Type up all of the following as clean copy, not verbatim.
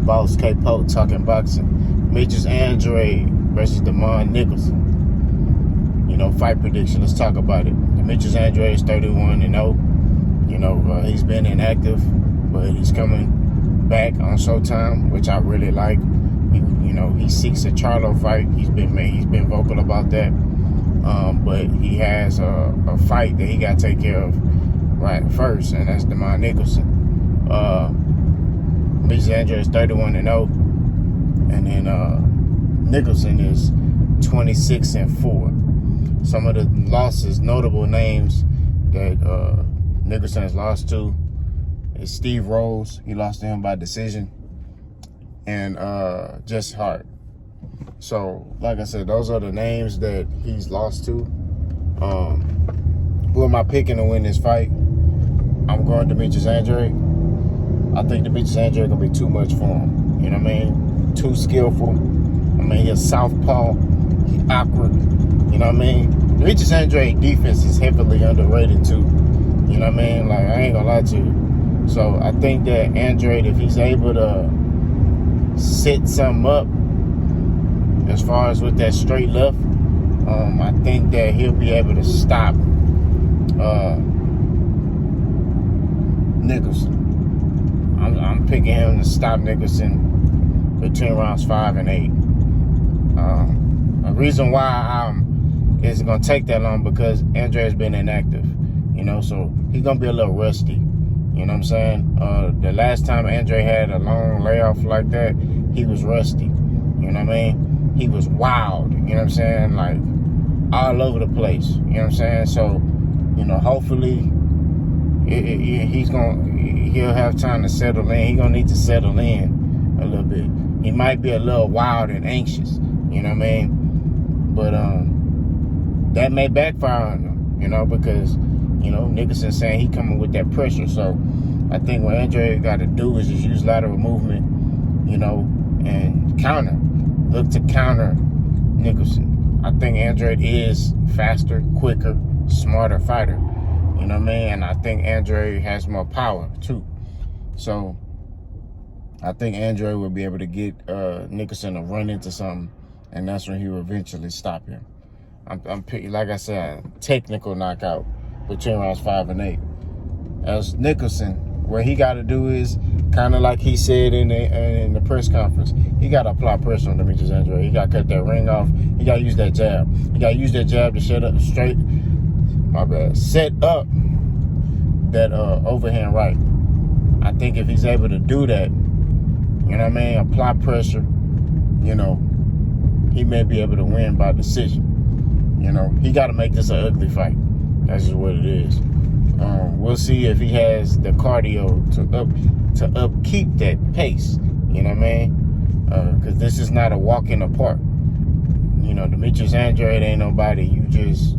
Boss K-Po talking boxing. Demetrius Andrade versus Demond Nicholson. Fight prediction. Let's talk about it. Demetrius Andrade is 31-0. He's been inactive, but he's coming back on Showtime, which I really like. He seeks a Charlo fight. He's been vocal about that. But he has a fight that he got to take care of right first, and that's Demond Nicholson. Demetrius Andrade is 31-0, and then Nicholson is 26-4. Some of the losses, notable names that Nicholson has lost to is Steve Rose. He lost to him by decision. And Jesse Hart. So, like I said, those are the names that he's lost to. Who am I picking to win this fight? I'm going Demetrius Andrade. I think Demetrius Andrade going to be too much for him. You know what I mean? Too skillful. He's southpaw. He's awkward. You know what I mean? Demetrius Andrade defense is heavily underrated too. You know what I mean? Like, I ain't gonna lie to you. So I think that Andrade, if he's able to set something up as far as with that straight left, I think that he'll be able to stop Nicholson. I'm picking him to stop Nicholson between rounds 5 and 8. A reason why it's going to take that long because Andrade's been inactive, so he's going to be a little rusty. You know what I'm saying? The last time Andrade had a long layoff like that, he was rusty. You know what I mean? He was wild. You know what I'm saying? Like, all over the place. You know what I'm saying? So, hopefully he'll have time to settle in. He's going to need to settle in a little bit. He might be a little wild and anxious. You know what I mean? But that may backfire on him, because, Nicholson saying he coming with that pressure. So I think what Andrade got to do is just use lateral movement, and counter. Look to counter Nicholson. I think Andrade is faster, quicker, smarter fighter. You know what I mean? And I think Andrade has more power too. So I think Andrade will be able to get Nicholson to run into something, and that's when he will eventually stop him. I'm picking, like I said, a technical knockout between rounds 5 and 8. As Nicholson, what he got to do is kind of like he said in the press conference, he got to apply pressure on Demetrius Andrade. He got to cut that ring off. He got to use that jab. He got to use that jab to set up that overhand right. I think if he's able to do that, apply pressure, he may be able to win by decision. He got to make this an ugly fight. That's just what it is. We'll see if he has the cardio to upkeep that pace. You know what I mean? Because this is not a walk in the park. Demetrius Andrade ain't nobody. You just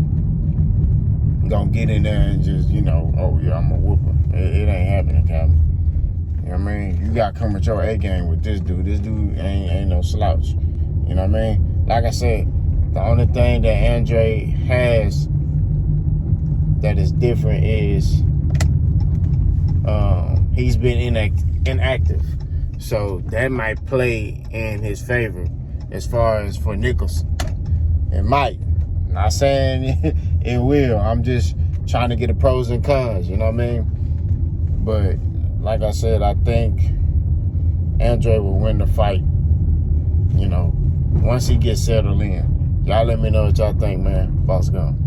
gonna get in there and just, oh yeah, I'm a whooper. It ain't happening, Calvin. You know what I mean? You got to come with your A game with this dude. This dude ain't no slouch. You know what I mean? Like I said, the only thing that Andrade has that is different is he's been inactive. So that might play in his favor as far as for Nicholson. It might. Not saying it will. I'm just trying to get the pros and cons, you know what I mean? But like I said, I think Andrade will win the fight, once he gets settled in. Y'all let me know what y'all think, man. Boss gone.